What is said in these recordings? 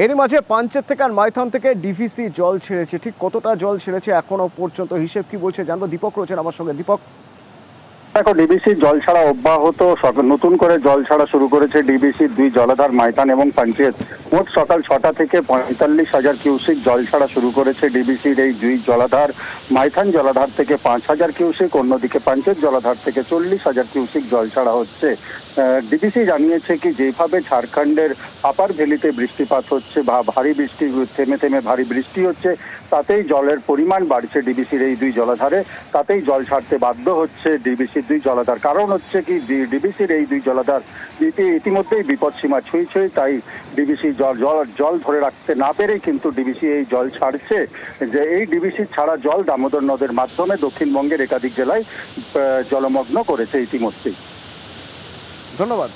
এরই মাঝে পাঞ্চেত থেকে আর মাইথন থেকে ডিভিসি জল ছেড়েছে, ঠিক কতটা জল ছেড়েছে এখনো পর্যন্ত হিসেব কি বলছে জানবো। দীপক রয়েছেন আমার সঙ্গে। দীপক, দেখো, ডিবিসি জল ছাড়া অব্যাহত। নতুন করে জল ছাড়া শুরু করেছে ডিবিসির দুই জলাধার মাইথান এবং পাঞ্চেত। মোট সকাল 6টা থেকে 45,000 কিউসেক জল ছাড়া শুরু করেছে ডিবিসির এই দুই জলাধার। মাইথান জলাধার থেকে 5,000 কিউসেক, অন্যদিকে পাঞ্চেত জলাধার থেকে 40,000 কিউসেক জল ছাড়া হচ্ছে। ডিবিসি জানিয়েছে কি, যেভাবে ঝাড়খণ্ডের আপার ভ্যালিতে বৃষ্টিপাত হচ্ছে বা ভারী বৃষ্টি, থেমে থেমে ভারী বৃষ্টি হচ্ছে, তাতেই জলের পরিমাণ বাড়ছে ডিবিসির এই দুই জলাধারে, তাতেই জল ছাড়তে বাধ্য হচ্ছে ডিবিসির দুই জলাধার। কারণ হচ্ছে কি, ডিবিসির এই দুই জলাধার ইতিমধ্যেই বিপদ সীমা ছুঁই, তাই ডিবিসি জল ধরে রাখতে না পেরেই কিন্তু ডিবিসি এই জল ছাড়ছে। যে এই ডিবিসি ছাড়া জল দামোদর নদের মাধ্যমে দক্ষিণবঙ্গের একাধিক জেলায় জলমগ্ন করেছে ইতিমধ্যেই। ধন্যবাদ।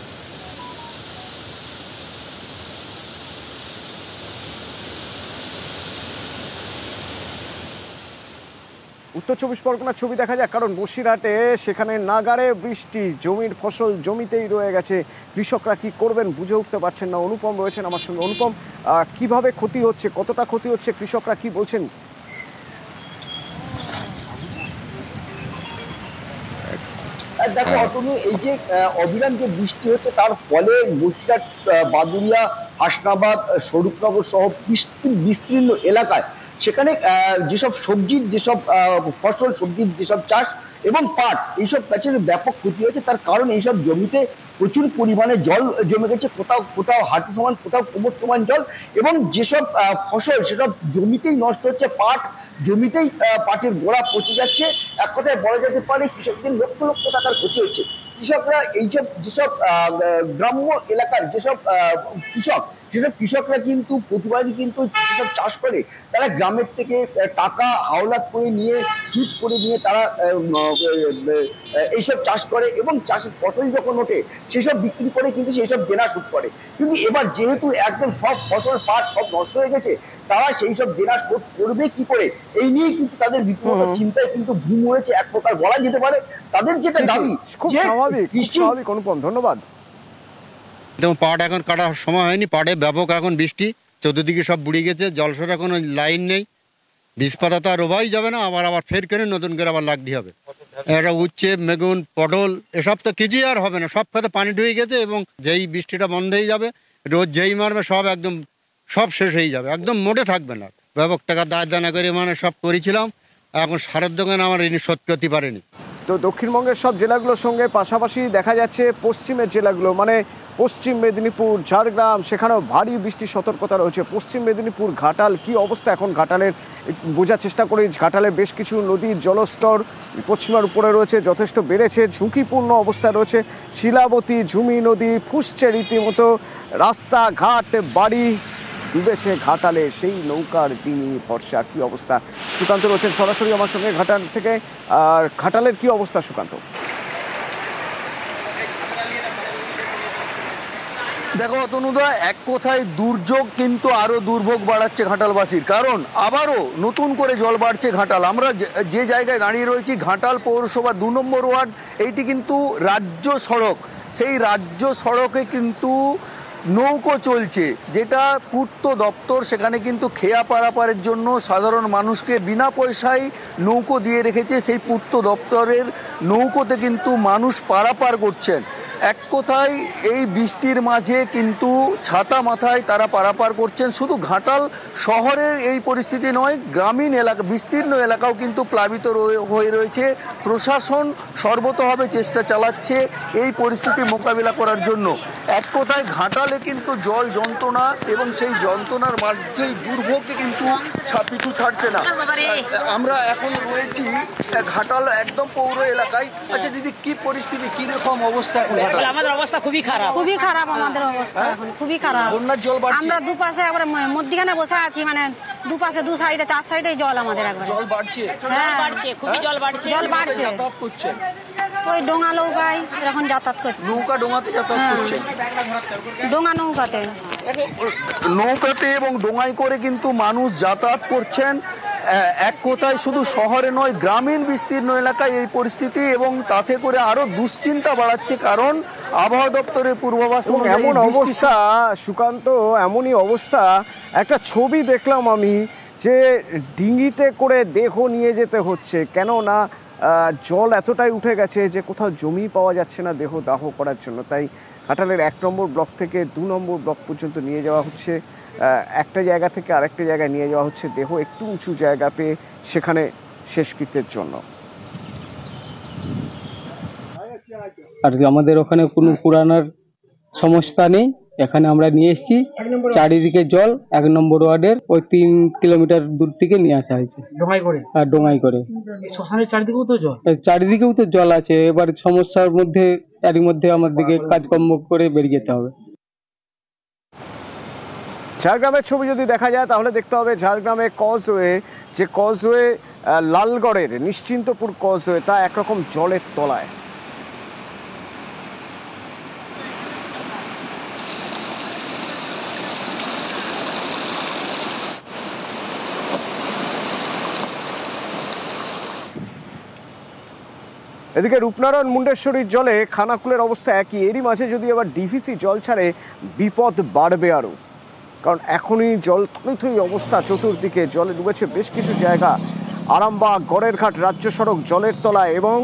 উত্তর 24 পরগনার ছবি দেখা যাক, কারণ বসিরহাটে সেখানে নাগাড়ে বৃষ্টি, জমির ফসল জমিতেই রয়ে গেছে। কৃষকরা কি করবেন বুঝে উঠতে পারছেন না। অনুপম রয়েছেন আমার সঙ্গে। অনুপম, কিভাবে ক্ষতি হচ্ছে, কতটা ক্ষতি হচ্ছে, কৃষকরা কি বলছেন? দেখো অতনু, এই যে অবিরাম যে বৃষ্টি হচ্ছে তার ফলে বসিরহাট, বাদুরিয়া, হাসনাবাদ, স্বরূপনগর সহ বিস্তীর্ণ এলাকায় সেখানে যেসব সবজির যেসব ফসল, সবজির যেসব চাষ এবং পাট, এইসব গাছের ব্যাপক ক্ষতি হয়েছে। তার কারণ এইসব জমিতে প্রচুর পরিমাণে জল জমে গেছে, কোথাও কোথাও হাঁটু সমান, কোথাও কোমর সমান জল, এবং যেসব ফসল সেসব জমিতেই নষ্ট হচ্ছে। পাট জমিতেই পাটের গোড়া পচে যাচ্ছে। এক কথায় বলা যেতে পারে কৃষকদের লক্ষ লক্ষ টাকার ক্ষতি হচ্ছে। কৃষকরা এইসব যেসব গ্রাম্য এলাকার যেসব কৃষক, সেসব কৃষকরা কিন্তু প্রতিবারই কিন্তু যেসব চাষ করে, তারা গ্রামের থেকে টাকা হাওলাত করে নিয়ে, সুদ করে নিয়ে তারা এইসব চাষ করে, এবং চাষের ফসল যখন ওঠে সেসব বিক্রি করে কিন্তু সেই সব দেনা শোধ করে। কিন্তু এবার যেহেতু একদম সব ফসল পাট সব নষ্ট হয়ে গেছে, তারা সেই সব দেনা শোধ করবে কি করে, এই নিয়ে কিন্তু তাদের রীতিমতো চিন্তায় কিন্তু ঘুম উড়েছে এক প্রকার বলা যেতে পারে। তাদের যেটা দাবি, খুব স্বাভাবিক। অনুপম, ধন্যবাদ। যেমন পাট এখন কাটার সময় হয়নি, পাটে ব্যাপক এখন বৃষ্টি, চতুর্দিকে সব বুড়ে গেছে, জলসরা কোনো লাইন নেই, বীজ পাতা তো আর রোবাই যাবে না, আবার ফের কেনে নতুন করে আবার লাগতে হবে। এটা উচ্ছে, বেগুন, পটল এসব তো কিছুই আর হবে না, সব খাতে পানি ঢুকে গেছে, এবং যেই বৃষ্টিটা বন্ধ হয়ে যাবে, রোদ যেই মারবে সব একদম সব শেষ হয়ে যাবে, একদম মোটে থাকবে না। ব্যাপক টাকা দানা করে সব করেছিলাম, এখন সারের দোকান আমার ঋণ শোধ করতে পারেনি। তো দক্ষিণবঙ্গের সব জেলাগুলোর সঙ্গে পাশাপাশি দেখা যাচ্ছে পশ্চিমের জেলাগুলো, মানে পশ্চিম মেদিনীপুর, ঝাড়গ্রাম, সেখানেও ভারী বৃষ্টির সতর্কতা রয়েছে। পশ্চিম মেদিনীপুর ঘাটাল, কি অবস্থা এখন ঘাটালের বোঝার চেষ্টা করি। ঘাটালে বেশ কিছু নদীর জলস্তর পশ্চিমার উপরে রয়েছে, যথেষ্ট বেড়েছে, ঝুঁকিপূর্ণ অবস্থায় রয়েছে। শিলাবতী, ঝুমি নদী ফুঁসছে রীতিমতো, রাস্তাঘাট, বাড়ি ডুবেছে ঘাটালে, সেই নৌকার ডিঙি ভরসা। কি অবস্থা? সুকান্ত রয়েছেন সরাসরি আমার সঙ্গে ঘাটাল থেকে। আর ঘাটালের কি অবস্থা সুকান্ত? দেখো অতনুদা, এক কথায় দুর্যোগ কিন্তু আরো দুর্ভোগ বাড়াচ্ছে ঘাটালবাসীর, কারণ আবারও নতুন করে জল বাড়ছে ঘাটাল। আমরা যে জায়গায় দাঁড়িয়ে রয়েছি, ঘাটাল পৌরসভা 2 নম্বর ওয়ার্ড, এইটি কিন্তু রাজ্য সড়ক। সেই রাজ্য সড়কে কিন্তু নৌকো চলছে, যেটা পূর্ত দপ্তর সেখানে কিন্তু খেয়া পারাপারের জন্য সাধারণ মানুষকে বিনা পয়সায় নৌকো দিয়ে রেখেছে। সেই পূর্ত দপ্তরের নৌকোতে কিন্তু মানুষ পারাপার করছেন। এক কথায় এই বৃষ্টির মাঝে কিন্তু ছাতা মাথায় তারা পারাপার করছেন। শুধু ঘাটাল শহরের এই পরিস্থিতি নয়, গ্রামীণ এলাকা, বিস্তীর্ণ এলাকাও কিন্তু প্লাবিত হয়ে রয়েছে। প্রশাসন সর্বতভাবে চেষ্টা চালাচ্ছে এই পরিস্থিতি মোকাবিলা করার জন্য। এক কথায় ঘাটালে কিন্তু জল যন্ত্রণা, এবং সেই যন্ত্রণার মাঝেই দুর্ভোগকে কিন্তু পিছু ছাড়ছে না। আমরা এখন রয়েছি ঘাটাল একদম পৌর এলাকায়। আচ্ছা দিদি, কি পরিস্থিতি, কি রকম অবস্থা? আমাদের অবস্থা খুবই খারাপ, খুবই খারাপ আমাদের অবস্থা এখন, খুবই খারাপ। বন্যার জল বাড়ছে, আমরা দুপাশে একবার মধ্যখানে বসে আছি, মানে দুপাশে, দু সাইডে, 4 সাইডে জল আমাদের একবার। জল বাড়ছে, হ্যাঁ বাড়ছে, খুবই জল বাড়ছে, জল বাড়ছে। যাতায়াত করছে ওই ডোঙা নৌকায় এখন যাতায়াত করছে, নৌকা ডোঙাতে যাতায়াত করছে, ডোঙা নৌকাতে নৌকাতে এবং ডোঙায় করে কিন্তু মানুষ যাতায়াত করছেন। এক কথায় শুধু শহরে নয়, গ্রামীণ বিস্তীর্ণ এলাকায় এই পরিস্থিতি, এবং তাতে করে আরো দুশ্চিন্তা বাড়াচ্ছে, কারণ আবহাওয়া দপ্তরের পূর্বাভাস এবং অনুযায়ী এমন বৃষ্টি অবস্থা সুকান্ত, এমনই অবস্থা, একটা ছবি দেখলাম আমি যে ডিঙিতে করে দেহ নিয়ে যেতে হচ্ছে, কেননা জল এতটাই উঠে গেছে যে কোথাও জমি পাওয়া যাচ্ছে না দেহ দাহ করার জন্য। তাই ঘাটালের 1 নম্বর ব্লক থেকে 2 নম্বর ব্লক পর্যন্ত নিয়ে যাওয়া হচ্ছে, একটা জায়গা থেকে আরেকটা জায়গায় নিয়ে যাওয়া হচ্ছে দেহ একটু উঁচু জায়গা পেয়ে সেখানে শেষকৃত্যের জন্য। আর আমাদের ওখানে কোনো পুরানোর সমস্যা নেই, এখানে আমরা নিয়ে এসেছি, চারিদিকে জল, 1 নম্বর ওয়ার্ডের ওই 3 কিলোমিটার দূর থেকে নিয়ে আসা হয়েছে ডোঙাই করে। শ্মশানের চারিদিকেও তো জল, চারিদিকেও তো জল আছে, এবার সমস্যার মধ্যে এরই মধ্যে আমাদেরকে কাজকর্ম করে বেরিয়ে যেতে হবে। ঝাড়গ্রামের ছবি যদি দেখা যায় তাহলে দেখতে হবে ঝাড়গ্রামে কজওয়ে, যে কজওয়ে লালগড়ের নিশ্চিন্তপুর কজওয়ে, তা একরকম জলের তলায়। এদিকে রূপনারায়ণ মুন্ডেশ্বরীর জলে খানাকুলের অবস্থা একই। এরই মাঝে যদি আবার ডিভিসি জল ছাড়ে বিপদ বাড়বে আরও, কারণ এখনই জল থই থই অবস্থা, চতুর্দিকে জলে ডুবেছে বেশ কিছু জায়গা। আরামবাগ গড়েরঘাট রাজ্য সড়ক জলের তলায়, এবং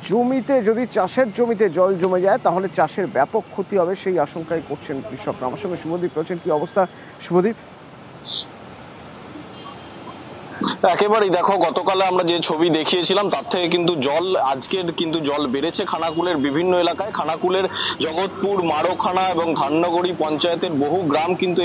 জমিতে যদি চাষের জমিতে জল জমে যায় তাহলে চাষের ব্যাপক ক্ষতি হবে, সেই আশঙ্কাই করছেন কৃষকরা। আমার সঙ্গে শুভদীপ রয়েছেন, কি অবস্থা শুভদীপ? একেবারেই দেখো, গতকাল আমরা যে ছবি দেখিয়েছিলাম তার থেকে কিন্তু জল আজকের কিন্তু জল বেড়েছে খানাকুলের বিভিন্ন এলাকায়। খানাকুলের জগৎপুর, মারোখানা এবং ধান্যগড়ি পঞ্চায়েতের বহু গ্রাম কিন্তু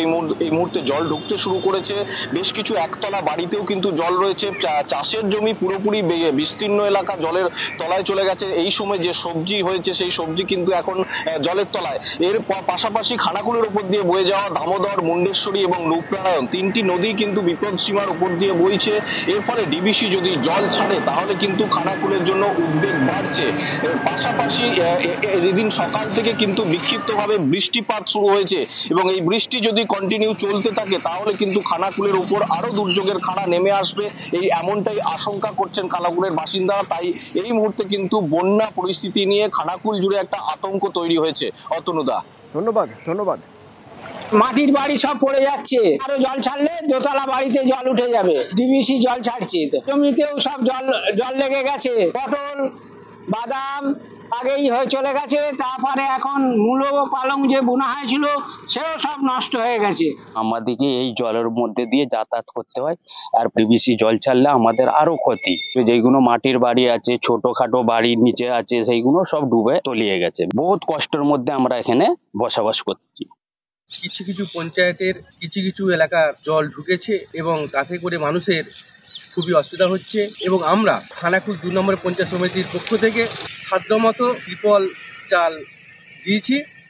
এই মুহূর্তে জল ঢুকতে শুরু করেছে। বেশ কিছু একতলা বাড়িতেও কিন্তু জল রয়েছে। চাষের জমি পুরোপুরি বিস্তীর্ণ এলাকা জলের তলায় চলে গেছে। এই সময় যে সবজি হয়েছে সেই সবজি কিন্তু এখন জলের তলায়। এর পাশাপাশি খানাকুলের উপর দিয়ে বয়ে যাওয়া দামোদর, মুন্ডেশ্বরী এবং রূপনারায়ণ 3টি নদী কিন্তু বিপদ সীমার উপর দিয়ে বইছে। এর ফলে ডিবিসি যদি জল ছাড়ে তাহলে কিন্তু খানাকুলের জন্য উদ্বেগ বাড়ছে। পাশাপাশি এদিন সকাল থেকে কিন্তু বিক্ষিপ্তভাবে বৃষ্টিপাত শুরু হয়েছে, এবং এই বৃষ্টি যদি কন্টিনিউ চলতে থাকে তাহলে কিন্তু খানাকুলের উপর আরো দুর্যোগের খাড়া নেমে আসবে, এমনটাই আশঙ্কা করছেন খানাকুলের বাসিন্দারা। তাই এই মুহূর্তে কিন্তু বন্যা পরিস্থিতি নিয়ে খানাকুল জুড়ে একটা আতঙ্ক তৈরি হয়েছে। অতনুদা, ধন্যবাদ। ধন্যবাদ। মাটির বাড়ি সব পড়ে যাচ্ছে, আরো জল ছাড়লে দোতলা বাড়িতে জল উঠে যাবে। ডিবিসি জল ছাড়ছে, জমিতেও সব জল লেগে গেছে। পটল, বাদাম আগেই হয়ে চলে গেছে, তারপরে এখন মূলো পালং যে বোনা হয়েছিল সেও সব নষ্ট হয়ে গেছে। আমাদেরকে এই জলের মধ্যে দিয়ে যাতায়াত করতে হয়, আর ডিবিসি জল ছাড়লে আমাদের আরো ক্ষতি। যেগুলো মাটির বাড়ি আছে, ছোটখাটো বাড়ির নিচে আছে, সেইগুলো সব ডুবে তলিয়ে গেছে। বহুত কষ্টের মধ্যে আমরা এখানে বসবাস করছি। কিছু কিছু পঞ্চায়েতের কিছু কিছু এলাকার জল ঢুকেছে এবং তাতে করে মানুষের খুবই অসুবিধা হচ্ছে, এবং আমরা খানাকুল 2 নম্বর পঞ্চায়েত সমিতির পক্ষ থেকে সাধ্যমতো ত্রিপল চাল দিয়েছি।